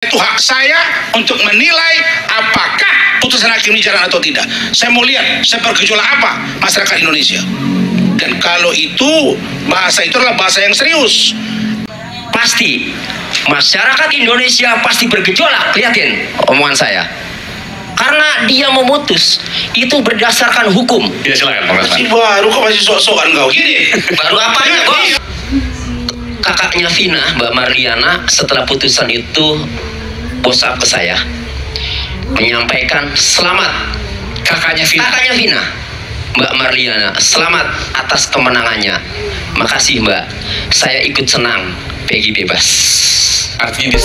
Itu hak saya untuk menilai apakah putusan hakim ini jalan atau tidak. Saya mau lihat sepergejolak apa masyarakat Indonesia. Dan kalau itu bahasa itu adalah bahasa yang serius. Pasti masyarakat Indonesia pasti bergejolak. Lihatin omongan saya. Karena dia memutus itu berdasarkan hukum. Ya silakan Pak Masih baru kok masih sok-sokan kau gini. Baru apanya bos? Kakaknya Vina, Mbak Marliana, setelah putusan itu WhatsApp ke saya menyampaikan selamat. Kakaknya Vina, Mbak Marliana, selamat atas kemenangannya. Makasih Mbak, saya ikut senang. Peggy bebas. Artinya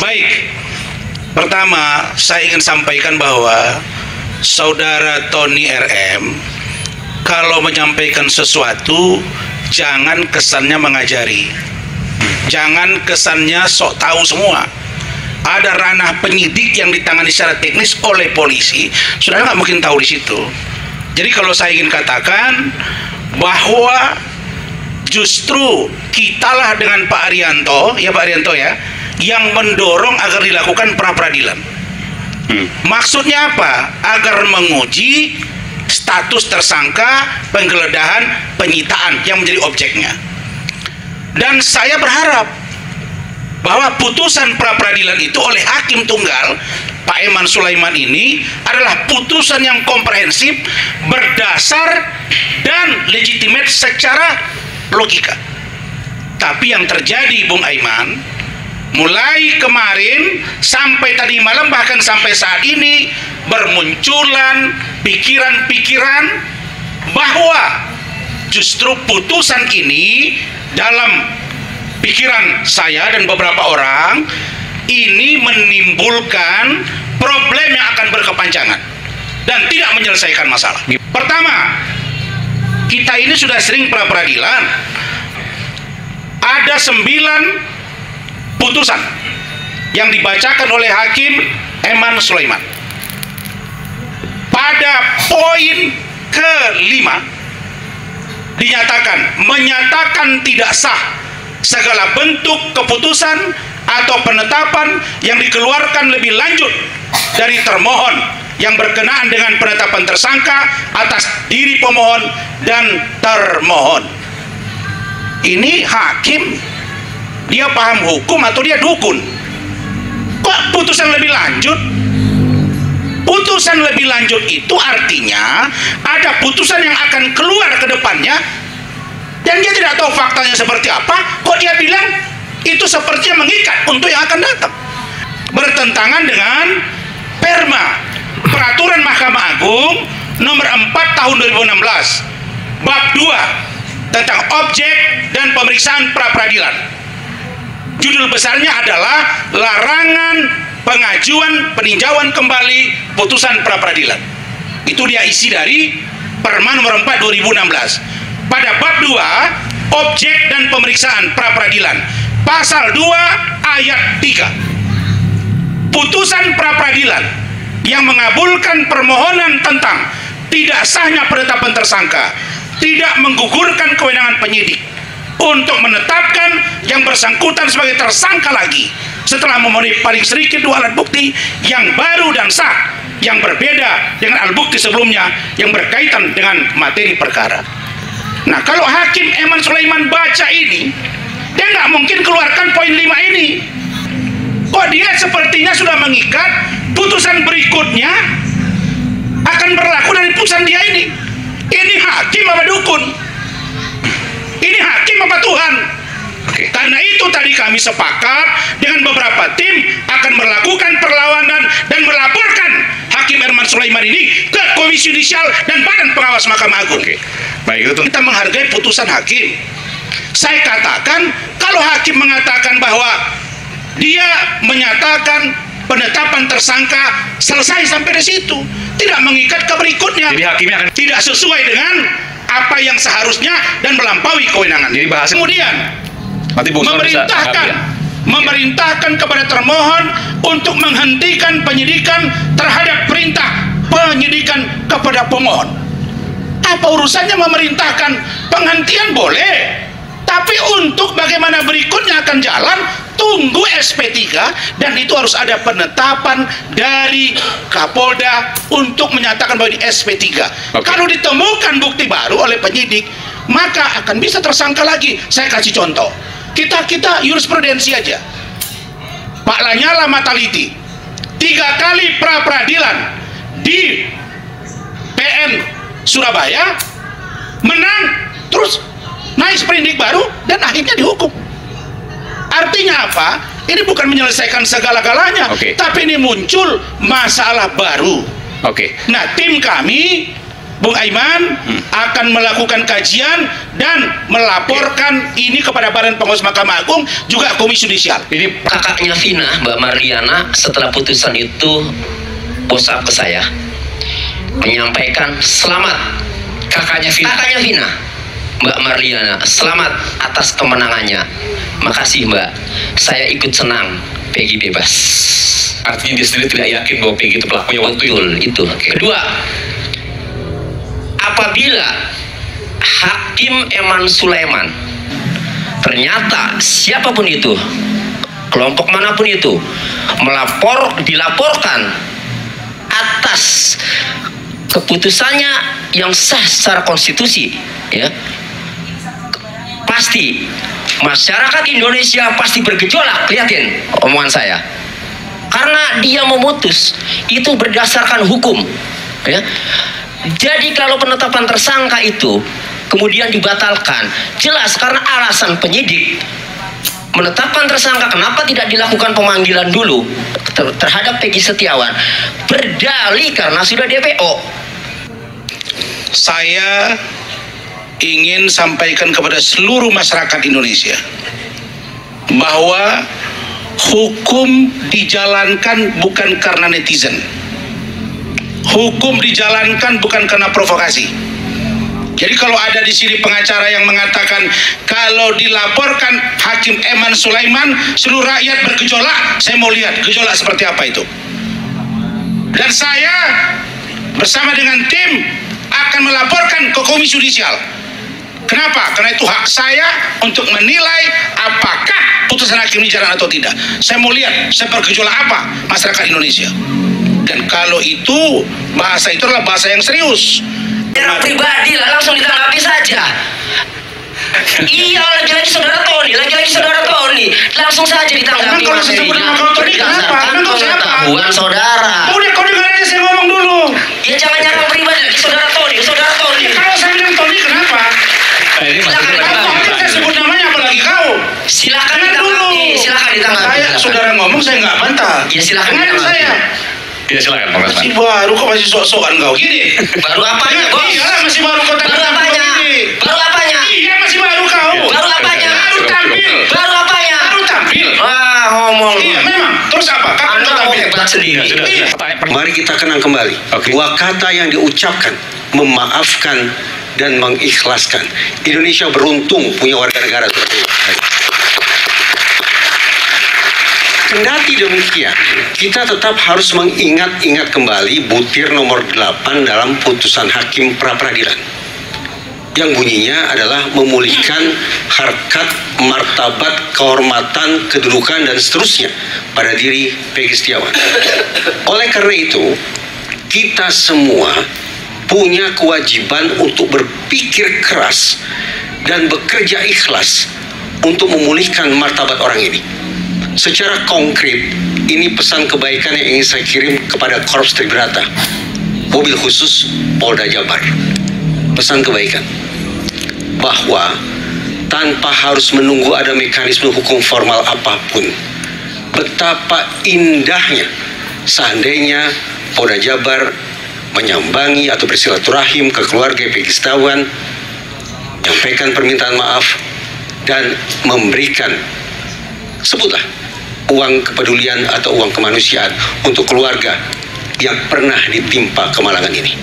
Baik, pertama saya ingin sampaikan bahwa saudara Tony RM kalau menyampaikan sesuatu jangan kesannya mengajari, jangan kesannya sok tahu semua. Ada ranah penyidik yang ditangani secara teknis oleh polisi, saudara nggak mungkin tahu di situ. Jadi kalau saya ingin katakan bahwa justru kitalah dengan Pak Arianto, ya Pak Arianto ya, yang mendorong agar dilakukan pra-peradilan. Maksudnya apa? Agar menguji status tersangka, penggeledahan, penyitaan yang menjadi objeknya. Dan saya berharap bahwa putusan pra-peradilan itu oleh hakim tunggal Pak Eman Sulaiman ini adalah putusan yang komprehensif, berdasar dan legitimate secara logika. Tapi yang terjadi Bung Aiman, mulai kemarin sampai tadi malam bahkan sampai saat ini bermunculan pikiran-pikiran bahwa justru putusan ini dalam pikiran saya dan beberapa orang ini menimbulkan problem yang akan berkepanjangan dan tidak menyelesaikan masalah. Pertama, kita ini sudah sering pra-peradilan. Ada 9 putusan yang dibacakan oleh Hakim Eman Sulaiman. Pada poin ke-5 menyatakan tidak sah segala bentuk keputusan atau penetapan yang dikeluarkan lebih lanjut dari termohon yang berkenaan dengan penetapan tersangka atas diri pemohon dan termohon. Ini hakim, dia paham hukum atau dia dukun? Kok putusan lebih lanjut? Putusan lebih lanjut itu artinya ada putusan yang akan keluar ke depannya dan dia tidak tahu faktanya seperti apa, kok dia bilang itu sepertinya mengikat untuk yang akan datang. Bertentangan dengan Perma, Peraturan Mahkamah Agung nomor 4 tahun 2016 bab 2 tentang objek dan pemeriksaan pra-peradilan. Judul besarnya adalah larangan pengajuan peninjauan kembali putusan pra-peradilan. Itu dia isi dari Perma nomor 4 2016. Pada bab 2 objek dan pemeriksaan pra-peradilan pasal 2 ayat 3, putusan pra-peradilan yang mengabulkan permohonan tentang tidak sahnya penetapan tersangka tidak menggugurkan kewenangan penyidik untuk menetapkan yang bersangkutan sebagai tersangka lagi setelah memenuhi paling sedikit 2 alat bukti yang baru dan sah yang berbeda dengan alat bukti sebelumnya yang berkaitan dengan materi perkara. Nah, kalau Hakim Eman Sulaiman baca ini, dia nggak mungkin keluarkan poin 5 ini. Kok dia sepertinya sudah mengikat putusan berikutnya akan berlaku dari putusan dia ini. Ini hakim apa dukun? Ini hakim apa Tuhan? Karena itu tadi kami sepakat dengan beberapa tim akan melakukan perlawanan dan melaporkan Hakim Eman Sulaiman ini ke Komisi Yudisial dan Badan Pengawas Mahkamah Agung. baik itu Kita menghargai putusan hakim. Saya katakan kalau hakim mengatakan bahwa dia menyatakan penetapan tersangka selesai sampai di situ, tidak mengikat ke berikutnya. Jadi hakimnya akan tidak sesuai dengan apa yang seharusnya dan melampaui kewenangan. Jadi bahasa Kemudian nanti Bung Usman bisa memerintahkan kepada termohon untuk menghentikan penyidikan terhadap perintah penyidikan kepada pemohon. Apa urusannya memerintahkan? Penghentian boleh, Tapi untuk bagaimana berikutnya akan jalan, tunggu SP3, dan itu harus ada penetapan dari Kapolda untuk menyatakan bahwa di SP3. Kalau ditemukan bukti baru oleh penyidik, maka akan bisa tersangka lagi. Saya kasih contoh. Kita jurisprudensi aja. Pak Lanyala Mataliti 3 kali pra peradilan di PN Surabaya, menang, terus naik sprindik baru dan akhirnya dihukum. Artinya apa? Ini bukan menyelesaikan segala-galanya, tapi ini muncul masalah baru. Nah, tim kami, Bung Aiman, akan melakukan kajian dan melaporkan ini kepada Badan Pengawas Mahkamah Agung, juga Komisi Yudisial. Ini kakaknya Vina, Mbak Mariana, setelah putusan itu WhatsApp ke saya menyampaikan selamat kakaknya Vina, Mbak Mariana, selamat atas kemenangannya. Makasih Mbak, saya ikut senang Peggy bebas. Artinya dia sendiri tidak yakin bahwa Peggy itu pelakunya waktu itu. Kedua, apabila Hakim Eman Sulaiman ternyata siapapun itu, kelompok manapun itu, dilaporkan atas keputusannya yang sah secara konstitusi, ya, pasti masyarakat Indonesia pasti bergejolak. Lihatin omongan saya, karena dia memutus itu berdasarkan hukum, ya. Jadi kalau penetapan tersangka itu kemudian dibatalkan, jelas karena alasan penyidik menetapkan tersangka, kenapa tidak dilakukan pemanggilan dulu terhadap Peggy Setiawan? Berdalih karena sudah DPO. Saya ingin sampaikan kepada seluruh masyarakat Indonesia bahwa hukum dijalankan bukan karena netizen. Hukum dijalankan bukan karena provokasi. Jadi kalau ada di sini pengacara yang mengatakan kalau dilaporkan Hakim Eman Sulaiman seluruh rakyat bergejolak, saya mau lihat gejolak seperti apa itu. Dan saya bersama dengan tim akan melaporkan ke Komisi Yudisial. Kenapa? Karena itu hak saya untuk menilai apakah putusan hakim ini jalan atau tidak. Saya mau lihat seperti gejolak apa masyarakat Indonesia. Dan kalau itu bahasa itu adalah bahasa yang serius. Yang pribadi lah, langsung ditanggapi saja. Iya, lagi-lagi saudara Tony, langsung saja ditanggapi. Emang kalau disebut nama kau Tony kenapa? Emang kau siapa? Pengetahuan saudara. Udah kau dengar aja saya ngomong dulu. Ya jangan nyerang pribadi lagi saudara Tony. Ya, kalau saya bilang Tony kenapa? Silakan saya sebut namanya apalagi kau. Silakan ditanggapi. Saya saudara ngomong saya nggak bantah. Ya silakan ditanggapi. Saya. Ya silakan Bang Rasman. Masih baru kok, masih sok-sokan kau gini. Baru apanya, Bos? Iya, masih baru kau Baru apanya? Iya, masih baru kau. Baru apanya? Baru tampil. Baru apanya? Baru tampil. Wah, ngomong. Iya, memang. Terus apa? Kapan Anda kau mau tampil? hebat sendiri. Mari kita kenang kembali dua kata yang diucapkan, memaafkan dan mengikhlaskan. Indonesia beruntung punya warga negara seperti ini. Kendati demikian, kita tetap harus mengingat-ingat kembali butir nomor 8 dalam putusan hakim pra-peradilan, yang bunyinya adalah memulihkan harkat, martabat, kehormatan, kedudukan, dan seterusnya pada diri Peggy Setiawan. Oleh karena itu, kita semua punya kewajiban untuk berpikir keras dan bekerja ikhlas untuk memulihkan martabat orang ini. Secara konkret, ini pesan kebaikan yang ingin saya kirim kepada Korps Tribrata, mobil khusus Polda Jabar. Pesan kebaikan bahwa tanpa harus menunggu ada mekanisme hukum formal apapun, betapa indahnya seandainya Polda Jabar menyambangi atau bersilaturahim ke keluarga Peggy Setiawan, menyampaikan permintaan maaf dan memberikan, sebutlah, uang kepedulian atau uang kemanusiaan untuk keluarga yang pernah ditimpa kemalangan ini.